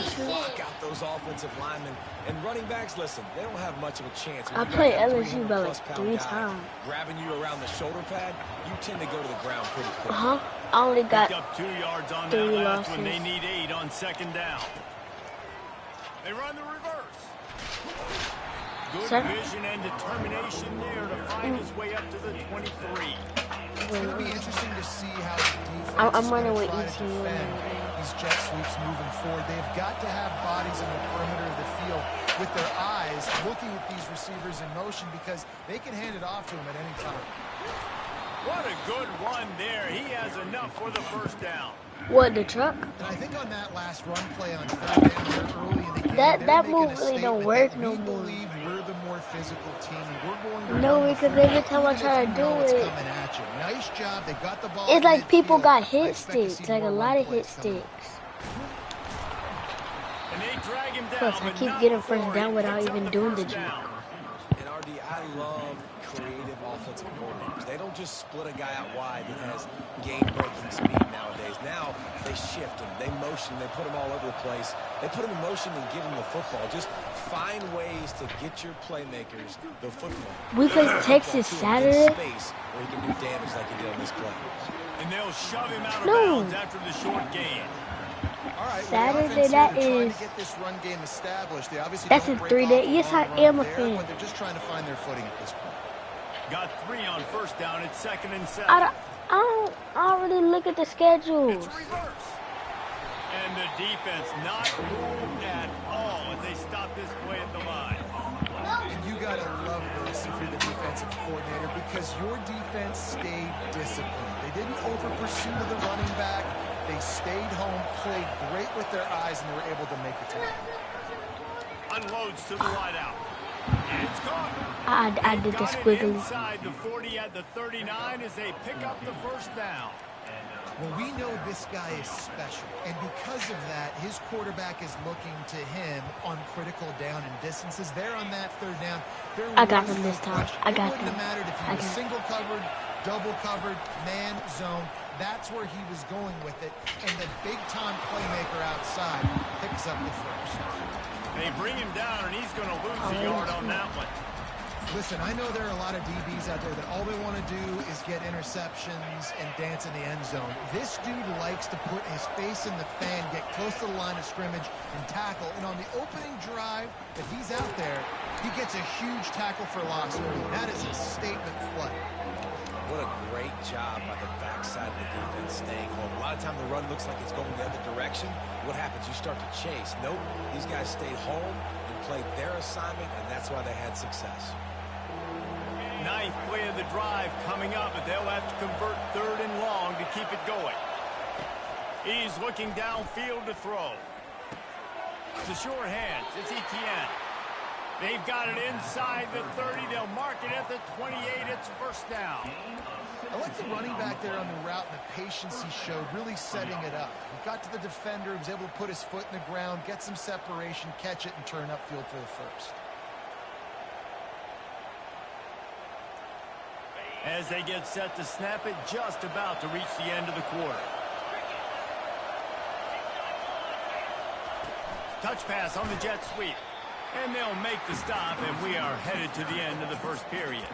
Block out those offensive linemen and running backs. Listen, they don't have much of a chance. I played LSU about like 3 times. Grabbing you around the shoulder pad, you tend to go to the ground pretty quick. I only got up 2 yards on 3 that last losses. one. They need 8 on second down. They run the reverse. Good vision and determination there to find his way up to the 23. It's going to be interesting to see how the defense I'm running with try to defend these jet sweeps moving forward. They've got to have bodies in the perimeter of the field with their eyes looking at these receivers in motion because they can hand it off to them at any time. What a good run there. He has enough for the first down. What, the truck? And I think on that last run play on third down here early in the game, that move really don't work no more. We believe we're the more physical team, and we're going to no, because every time I try to do it, nice job. They got the ball. It's like people got hit sticks, like a lot of hit sticks. And they drag him down. Plus, I keep getting first down without even doing the jump. And RD, I love creative offensive coordinators. They don't just split a guy out wide that has game-breaking speed nowadays. Now they shift him, they motion, they put him all over the place. They put him in motion and give him the football. Just find ways to get your playmakers the football. We play Texas Saturday. Space where he can do damage like he did on this play. And they'll shove him out of bounds after the short gain. All right, Saturday, that is. That's a 3-day. Yes, I am a fan. But they're just trying to find their footing at this point. Got 3 on first down. It's 2nd and 7. I don't really look at the schedule. It's reverse. And the defense not moved at all as they stop this play at the line. And you got to love this if you're the defensive coordinator because your defense stayed disciplined. They didn't over-pursue to the running back. They stayed home, played great with their eyes, and they were able to make a tackle. Unloads to the wideout. And it's gone. I did the squiggly. Inside the 40 at the 39 as they pick up the first down. Well, we know this guy is special, and because of that, his quarterback is looking to him on critical down and distances. There on that third down, I got him this time. I got him. It wouldn't have mattered if he was single covered, double covered, man zone. That's where he was going with it, and the big-time playmaker outside picks up the first. They bring him down, and he's going to lose a yard on that one. Listen, I know there are a lot of DBs out there that all they want to do is get interceptions and dance in the end zone. This dude likes to put his face in the fan, get close to the line of scrimmage, and tackle. And on the opening drive, if he's out there, he gets a huge tackle for loss early. That is a statement play. What a great job by the backside of the defense staying home. A lot of time the run looks like it's going the other direction. What happens? You start to chase. Nope. These guys stayed home and played their assignment, and that's why they had success. 9th play of the drive coming up, but they'll have to convert 3rd and long to keep it going. He's looking downfield to throw. To short hands. It's Etienne. They've got it inside the 30. They'll mark it at the 28. It's first down. I like the running back there on the route and the patience he showed, really setting it up. He got to the defender, he was able to put his foot in the ground, get some separation, catch it, and turn upfield for the first. As they get set to snap it, just about to reach the end of the quarter. Touch pass on the jet sweep. And they'll make the stop, and we are headed to the end of the first period.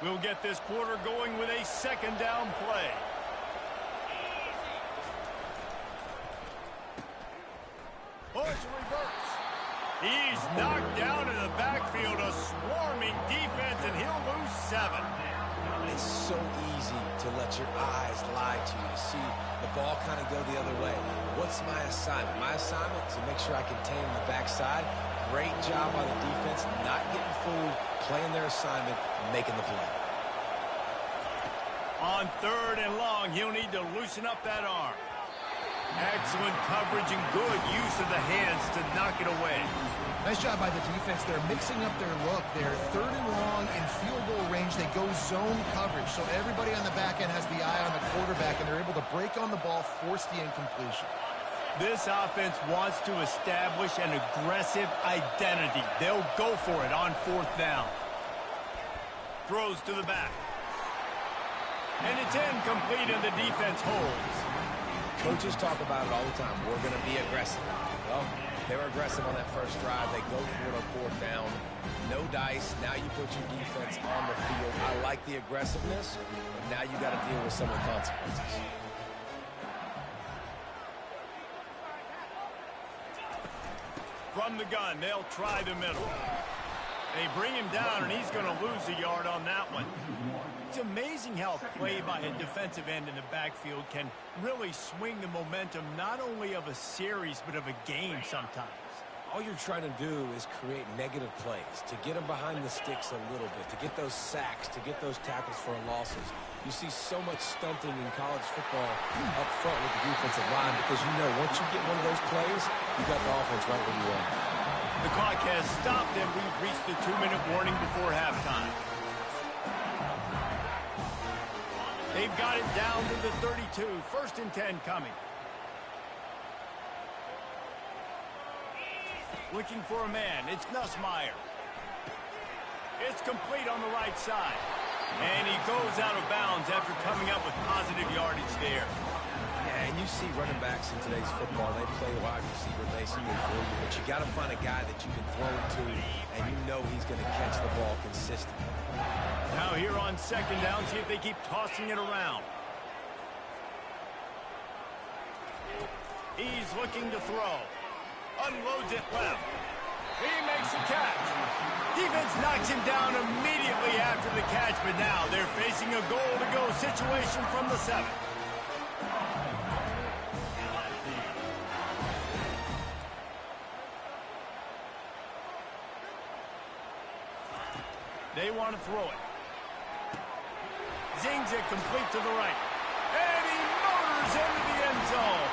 We'll get this quarter going with a second down play. Oh, it's a reverse. He's knocked down in the backfield, a swarming defense, and he'll lose 7. It's so easy to let your eyes lie to you. See the ball kind of go the other way. What's my assignment? My assignment is to make sure I contain the backside. Great job by the defense, not getting fooled, playing their assignment, making the play. On 3rd and long, he'll need to loosen up that arm. Excellent coverage and good use of the hands to knock it away. Nice job by the defense. They're mixing up their look. They're 3rd and long in field goal range. They go zone coverage. So everybody on the back end has the eye on the quarterback, and they're able to break on the ball, force the incompletion. This offense wants to establish an aggressive identity. They'll go for it on 4th down. Throws to the back. And it's incomplete, and the defense holds. Coaches talk about it all the time. We're going to be aggressive. Well, they were aggressive on that first drive. They go for it on 4th down. No dice. Now you put your defense on the field. I like the aggressiveness, but now you got to deal with some of the consequences. From the gun, they'll try the middle. They bring him down, and he's going to lose a yard on that one. It's amazing how play by a defensive end in the backfield can really swing the momentum not only of a series but of a game sometimes. All you're trying to do is create negative plays, to get them behind the sticks a little bit, to get those sacks, to get those tackles for losses. You see so much stunting in college football up front with the defensive line because you know once you get one of those plays, you got the offense right where you want. The clock has stopped, and we've reached the 2-minute warning before halftime. They've got it down to the 32. 1st and 10 coming. Looking for a man. It's Nussmeier. It's complete on the right side. And he goes out of bounds after coming up with positive yardage there. Yeah, and you see running backs in today's football, they play wide receiver basically for you, but you got to find a guy that you can throw it to, and you know he's going to catch the ball consistently. Now here on 2nd down, see if they keep tossing it around. He's looking to throw. Unloads it left. He makes a catch. Defense knocks him down immediately after the catch, but now they're facing a goal-to-go situation from the 7. They want to throw it. Zings it complete to the right. And he motors into the end zone.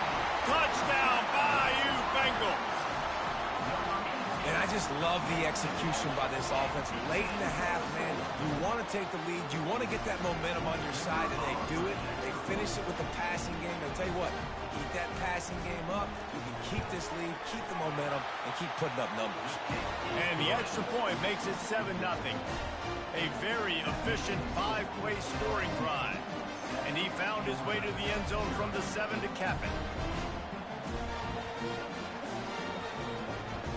Touchdown, Bayou Bengals. And I just love the execution by this offense. Late in the half, man, you want to take the lead. You want to get that momentum on your side, and they do it. They finish it with the passing game. I'll tell you what, keep that passing game up. You can keep this lead, keep the momentum, and keep putting up numbers. And the extra point makes it 7-0. A very efficient 5-play scoring drive. And he found his way to the end zone from the 7 to cap it.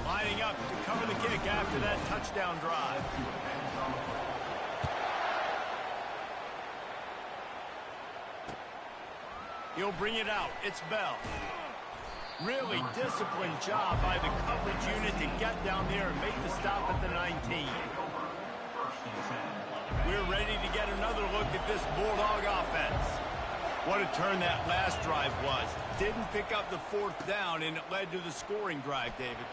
Lining up to cover the kick after that touchdown drive. He'll bring it out. It's Bell. Really disciplined job by the coverage unit to get down there and make the stop at the 19. We're ready to get another look at this Bulldog offense. What a turn that last drive was. Didn't pick up the 4th down, and it led to the scoring drive, David.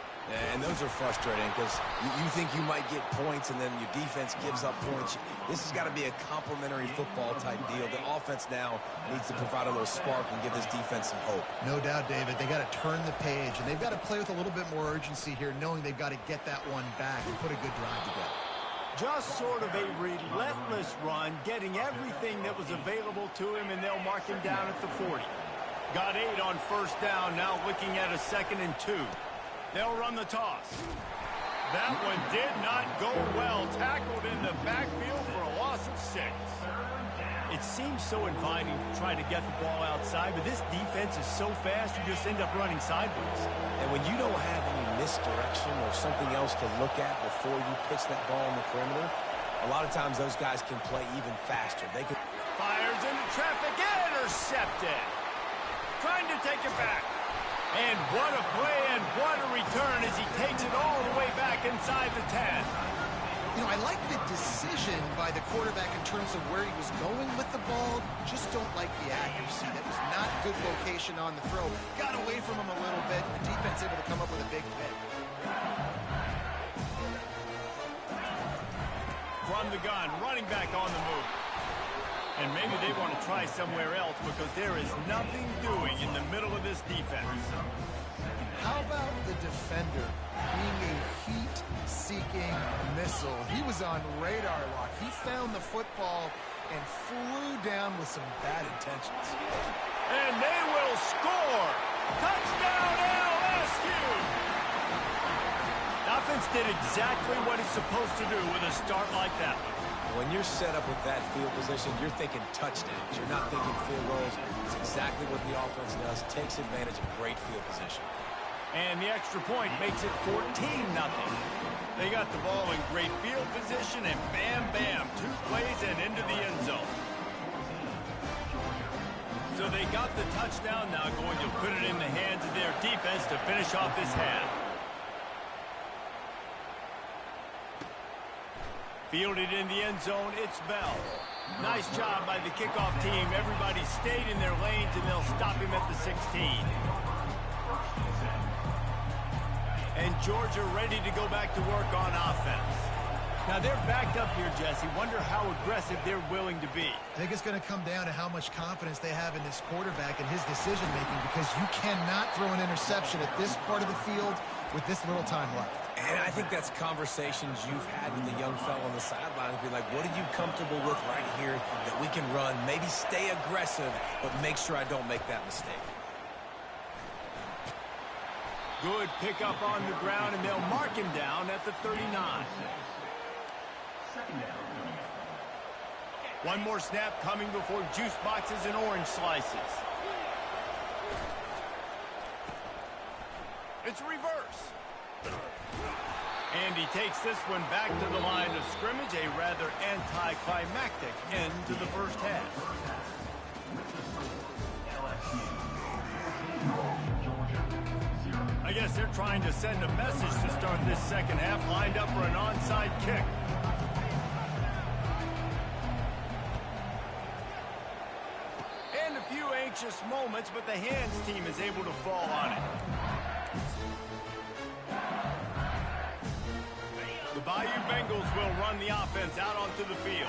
And those are frustrating because you think you might get points and then your defense gives up points. This has got to be a complementary football type deal. The offense now needs to provide a little spark and give this defense some hope. No doubt, David. They got to turn the page, and they've got to play with a little bit more urgency here, knowing they've got to get that one back and put a good drive together. Just sort of a relentless run, getting everything that was available to him, and they'll mark him down at the 40. Got 8 on 1st down, now looking at a 2nd and 2. They'll run the toss. That one did not go well. Tackled in the backfield for a loss of 6. It seems so inviting to try to get the ball outside, but this defense is so fast you just end up running sideways. And when you don't have any misdirection or something else to look at before you pitch that ball on the perimeter, a lot of times those guys can play even faster. They can fires into traffic, intercepted. Trying to take it back. And what a play and what a return as he takes it all the way back inside the 10. You know, I like the decision by the quarterback in terms of where he was going with the ball. Just don't like the accuracy. That was not good location on the throw. Got away from him a little bit. The defense able to come up with a big pick. From the gun, running back on the move. And maybe they want to try somewhere else because there is nothing doing in the middle of this defense. How about the defender being a heat-seeking missile? He was on radar lock. He found the football and flew down with some bad intentions. And they will score! Touchdown LSU! Offense did exactly what it's supposed to do with a start like that one. When you're set up with that field position, you're thinking touchdowns. You're not thinking field goals. It's exactly what the offense does. Takes advantage of great field position. And the extra point makes it 14-0. They got the ball in great field position, and bam, bam, 2 plays and into the end zone. So they got the touchdown, now going to put it in the hands of their defense to finish off this half. Fielded in the end zone, it's Bell. Nice job by the kickoff team. Everybody stayed in their lanes, and they'll stop him at the 16. And Georgia ready to go back to work on offense. Now they're backed up here, Jesse. Wonder how aggressive they're willing to be. I think it's going to come down to how much confidence they have in this quarterback and his decision-making, because you cannot throw an interception at this part of the field with this little time left. And I think that's conversations you've had with the young fellow on the sideline. Be like, what are you comfortable with right here that we can run? Maybe stay aggressive, but make sure I don't make that mistake. Good pickup on the ground, and they'll mark him down at the 39. One more snap coming before juice boxes and orange slices. It's reverse. And he takes this one back to the line of scrimmage, a rather anticlimactic end to the first half. I guess they're trying to send a message to start this second half, lined up for an onside kick. And a few anxious moments, but the hands team is able to fall on it. The Bayou Bengals will run the offense out onto the field.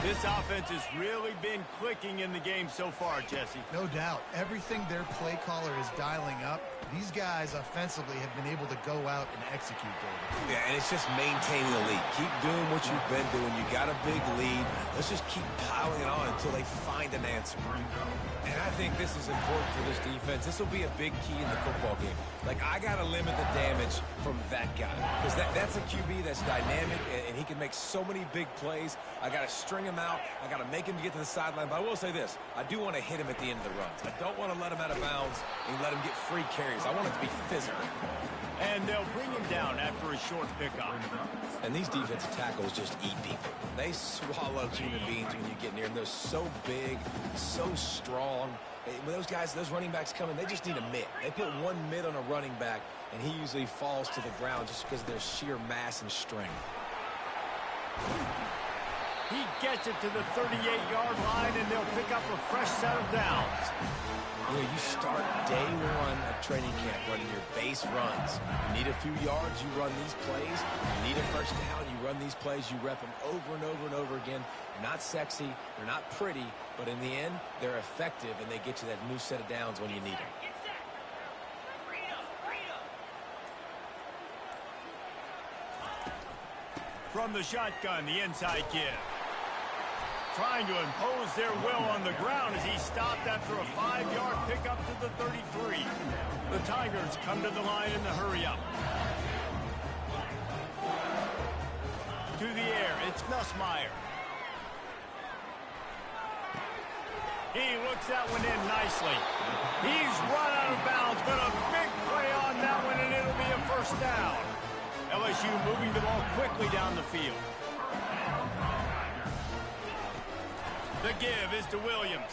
This offense has really been clicking in the game so far, Jesse. No doubt. Everything their play caller is dialing up, these guys offensively have been able to go out and execute, David. Yeah, and it's just maintaining the lead. Keep doing what you've been doing. You got a big lead. Let's just keep piling it on until they find an answer. And I think this is important for this defense. This will be a big key in the football game. Like, I got to limit the damage from that guy. Because that's a QB that's dynamic, and he can make so many big plays. I got to string him out. I got to make him get to the sideline. But I will say this. I do want to hit him at the end of the runs. I don't want to let him out of bounds and let him get free carries. I want it to be physical. And they'll bring him down after a short pickup. And these defensive tackles just eat people. They swallow human beings when you get near them. They're so big, so strong. When those guys, those running backs come in, they just need a mitt. They put one mitt on a running back, and he usually falls to the ground just because of their sheer mass and strength. He gets it to the 38-yard line, and they'll pick up a fresh set of downs. You know, you start day one of training camp running your base runs. You need a few yards, you run these plays. You need a first down, you run these plays. You rep them over and over and over again. They're not sexy, they're not pretty, but in the end, they're effective, and they get you that new set of downs when you need them. From the shotgun, the inside give. Trying to impose their will on the ground as he stopped after a 5-yard pickup to the 33. The Tigers come to the line in the hurry-up. To the air, it's Nussmeier. He looks that one in nicely. He's run out of bounds, but a big play on that one, and it'll be a first down. LSU moving the ball quickly down the field. The give is to Williams.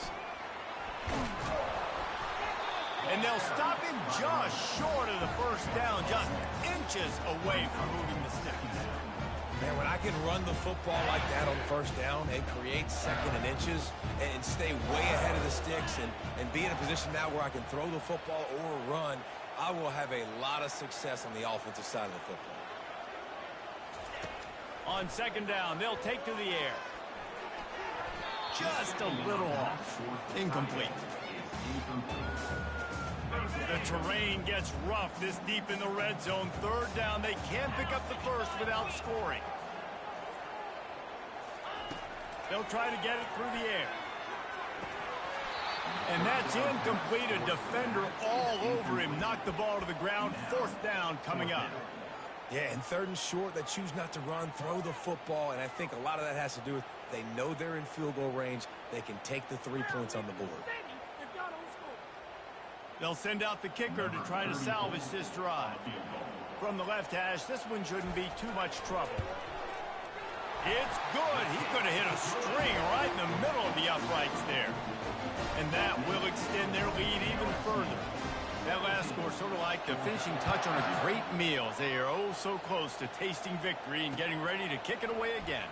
And they'll stop him just short of the first down, just inches away from moving the sticks. Man, when I can run the football like that on first down and create second and inches and stay way ahead of the sticks and be in a position now where I can throw the football or run, I will have a lot of success on the offensive side of the football. On second down, they'll take to the air. just a little off. Incomplete. The terrain gets rough this deep in the red zone. Third down, they can't pick up the first without scoring. They'll try to get it through the air. And that's incomplete. A defender all over him. Knocked the ball to the ground. Fourth down coming up. Yeah, and third and short, they choose not to run, throw the football, and I think a lot of that has to do with they know they're in field goal range. They can take the 3 points on the board. They'll send out the kicker to try to salvage this drive. From the left hash, this one shouldn't be too much trouble. It's good. He could have hit a string right in the middle of the uprights there. And that will extend their lead even further. That last score sort of like the finishing touch on a great meal. They are oh so close to tasting victory and getting ready to kick it away again.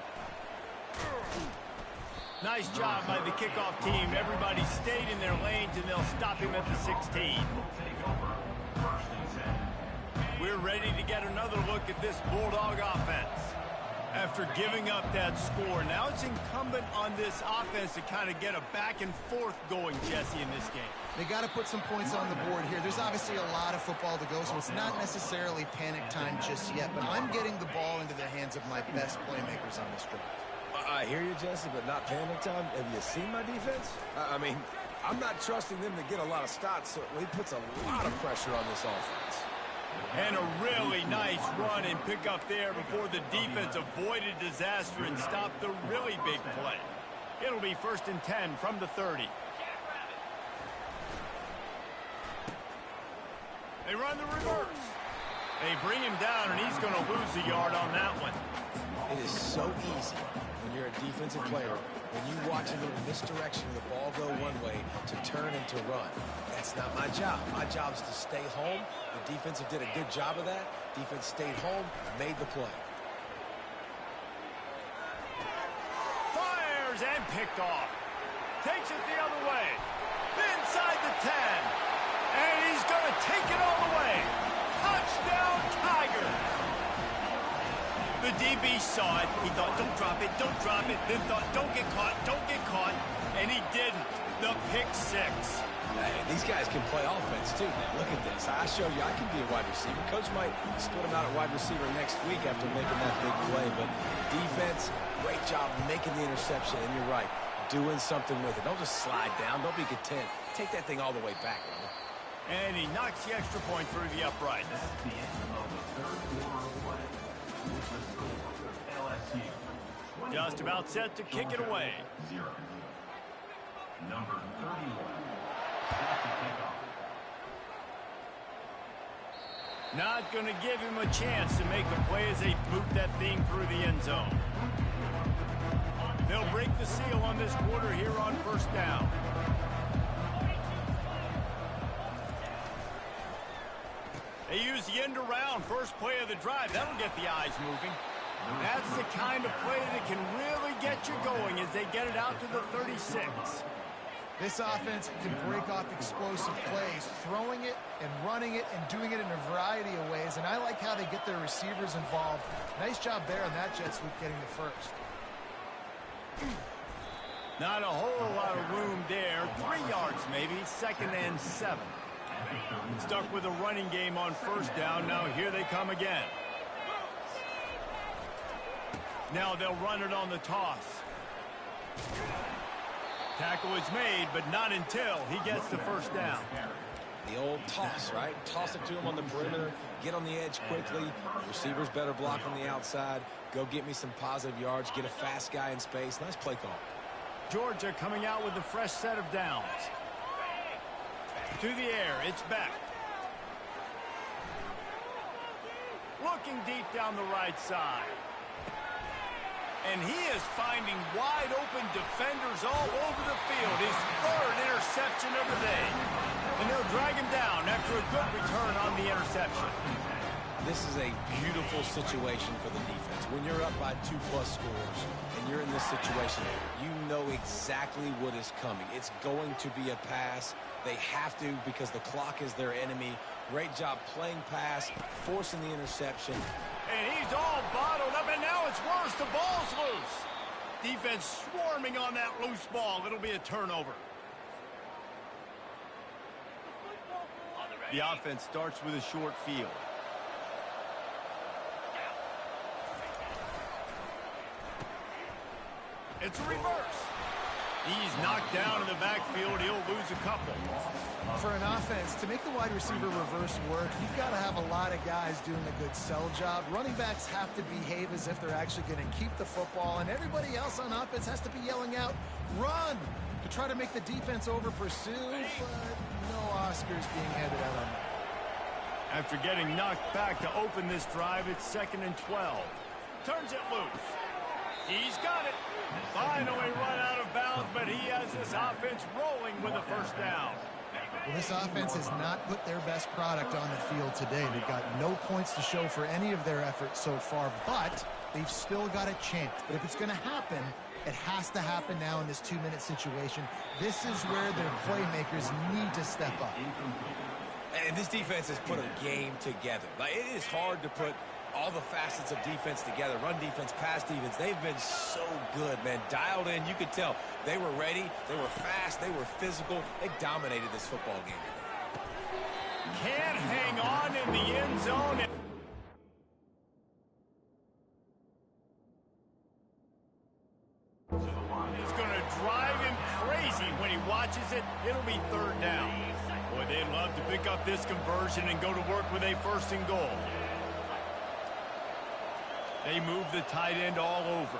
Nice job by the kickoff team. Everybody stayed in their lanes, and they'll stop him at the 16. We're ready to get another look at this Bulldog offense. After giving up that score, now it's incumbent on this offense to kind of get a back and forth going, Jesse, in this game. They got to put some points on the board here. There's obviously a lot of football to go, so it's not necessarily panic time just yet, but I'm getting the ball into the hands of my best playmakers on this drive. I hear you, Jesse, but not panic time. Have you seen my defense? I mean, I'm not trusting them to get a lot of stops, so he puts a lot of pressure on this offense. And a really nice run and pick up there before the defense avoided disaster and stopped the really big play. It'll be 1st and 10 from the 30. They run the reverse. They bring him down, and he's going to lose the yard on that one. It is so easy when you're a defensive player, when you watch a little misdirection of the ball go one way to turn and to run. That's not my job. My job is to stay home. The defensive did a good job of that. Defense stayed home, made the play. Fires and picked off. Takes it the other way. Inside the 10. And he's going to take it all the way. Touchdown, Tiger. The DB saw it. He thought, don't drop it, don't drop it. Then thought, don't get caught, don't get caught. And he didn't. The pick 6. Hey, these guys can play offense, too. Now, look at this. I show you I can be a wide receiver. Coach might split him out at wide receiver next week after making that big play. But defense, great job making the interception. And you're right, doing something with it. Don't just slide down. Don't be content. Take that thing all the way back, brother. And he knocks the extra point through the upright. Just about set to kick it away. Number 31. Not going to give him a chance to make a play as they boot that thing through the end zone. They'll break the seal on this quarter here on 1st down. They use the end around. First play of the drive. That'll get the eyes moving. That's the kind of play that can really get you going as they get it out to the 36. This offense can break off explosive plays, throwing it and running it and doing it in a variety of ways, and I like how they get their receivers involved. Nice job there on that jet sweep getting the first. Not a whole lot of room there. 3 yards maybe, 2nd and 7. Stuck with a running game on 1st down. Now here they come again. Now they'll run it on the toss. Tackle is made, but not until he gets the 1st down. The old toss, right? Toss it to him on the perimeter, get on the edge quickly. The receivers better block on the outside. Go get me some positive yards, get a fast guy in space. Nice play call. Georgia coming out with a fresh set of downs. To the air, it's back. Looking deep down the right side. And he is finding wide open defenders all over the field. His 3rd interception of the day. And they'll drag him down after a good return on the interception. This is a beautiful situation for the defense. When you're up by 2+ scores and you're in this situation, you know exactly what is coming. It's going to be a pass. They have to because the clock is their enemy. Great job playing pass, forcing the interception. And he's all bottled up, and now it's worse. The ball's loose. Defense swarming on that loose ball. It'll be a turnover. The offense starts with a short field. It's a reverse. He's knocked down in the backfield. He'll lose a couple. For an offense, to make the wide receiver reverse work, you've got to have a lot of guys doing a good sell job. Running backs have to behave as if they're actually going to keep the football, and everybody else on offense has to be yelling out, run, to try to make the defense over-pursue, but no Oscars being handed out on that. After getting knocked back to open this drive, it's 2nd and 12. Turns it loose. He's got it. Finally run out of bounds, but he has this offense rolling with a first down. Well, this offense has not put their best product on the field today. They've got no points to show for any of their efforts so far, but they've still got a chance. But if it's going to happen, it has to happen now in this 2-minute situation. This is where their playmakers need to step up. And this defense has put a game together. Like, it is hard to put all the facets of defense together. Run defense, pass defense. They've been so good, man. Dialed in. You could tell they were ready. They were fast. They were physical. They dominated this football game today. Can't hang on in the end zone. It's going to drive him crazy when he watches it. It'll be 3rd down. Boy, they'd love to pick up this conversion and go to work with a 1st and goal. They move the tight end all over.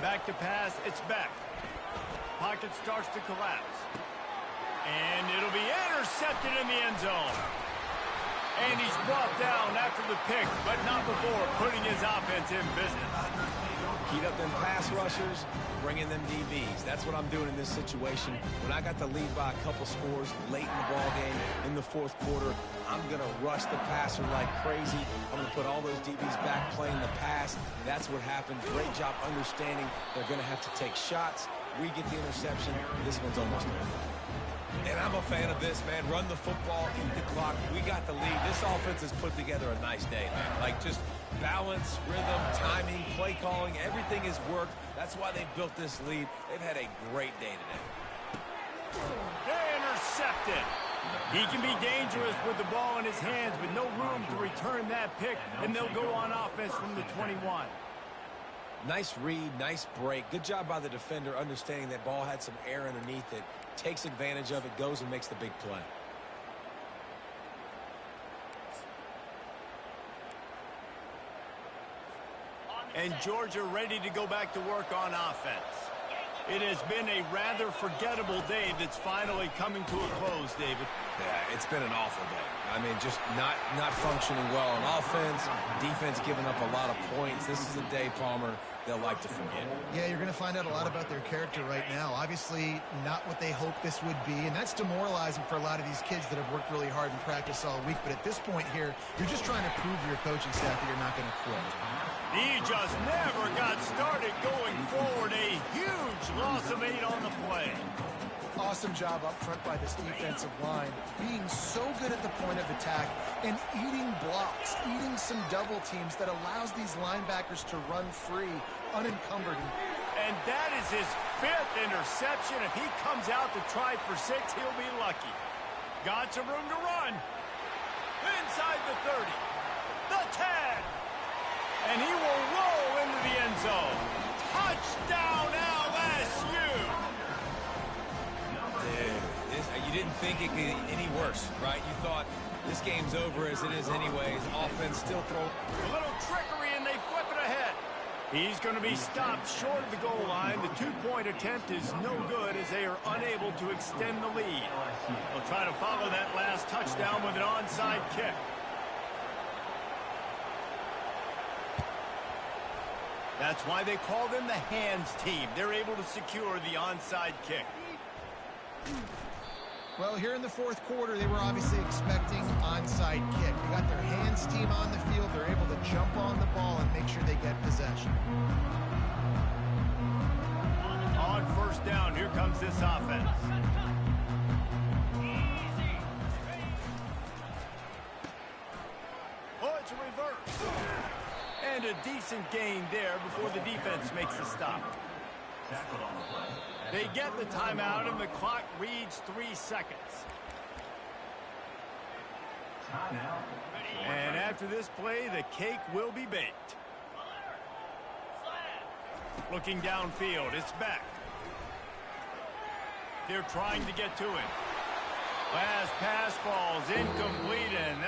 Back to pass, it's back. Pocket starts to collapse. And it'll be intercepted in the end zone. And he's brought down after the pick, but not before putting his offense in business. Heat up them pass rushers, bring in them DBs. That's what I'm doing in this situation. When I got the lead by a couple scores late in the ball game, in the 4th quarter, I'm going to rush the passer like crazy. I'm going to put all those DBs back playing the pass. That's what happened. Great job understanding they're going to have to take shots. We get the interception. This one's almost over. And I'm a fan of this, man. Run the football, eat the clock. We got the lead. This offense has put together a nice day, man. Like, just balance, rhythm, timing, play calling, everything has worked. That's why they built this lead. They've had a great day today. They intercepted. He can be dangerous with the ball in his hands, but no room to return that pick, and they'll go on offense from the 21. Nice read, nice break. Good job by the defender understanding that ball had some air underneath it. Takes advantage of it, goes and makes the big play. And Georgia ready to go back to work on offense. It has been a rather forgettable day that's finally coming to a close, David. Yeah, it's been an awful day. I mean, just not functioning well on offense. Defense giving up a lot of points. This is a day, Palmer, they'll like to forget. Yeah, you're going to find out a lot about their character right now. Obviously, not what they hoped this would be, and that's demoralizing for a lot of these kids that have worked really hard in practice all week. But at this point here, you're just trying to prove to your coaching staff that you're not going to quit. He just never got started going forward. A huge loss of 8 on the play. Awesome job up front by this defensive line, being so good at the point of attack and eating blocks, eating some double teams that allows these linebackers to run free, unencumbered. And that is his 5th interception. If he comes out to try for 6, he'll be lucky. Got some room to run. Inside the 30. The 10. And he will roll into the end zone. Touchdown LSU! You didn't think it could get any worse, right? You thought this game's over as it is anyways. Offense still throwing. A little trickery and they flip it ahead. He's going to be stopped short of the goal line. The 2-point attempt is no good as they are unable to extend the lead. They'll try to follow that last touchdown with an onside kick. That's why they call them the hands team. They're able to secure the onside kick. Well, here in the 4th quarter, they were obviously expecting onside kick. They got their hands team on the field. They're able to jump on the ball and make sure they get possession. On 1st down, here comes this offense. Oh, it's a reverse. And a decent gain there before the defense makes the stop. They get the timeout, and the clock reads 3 seconds. And after this play, the cake will be baked. Looking downfield, it's back. They're trying to get to it. Last pass falls incomplete, and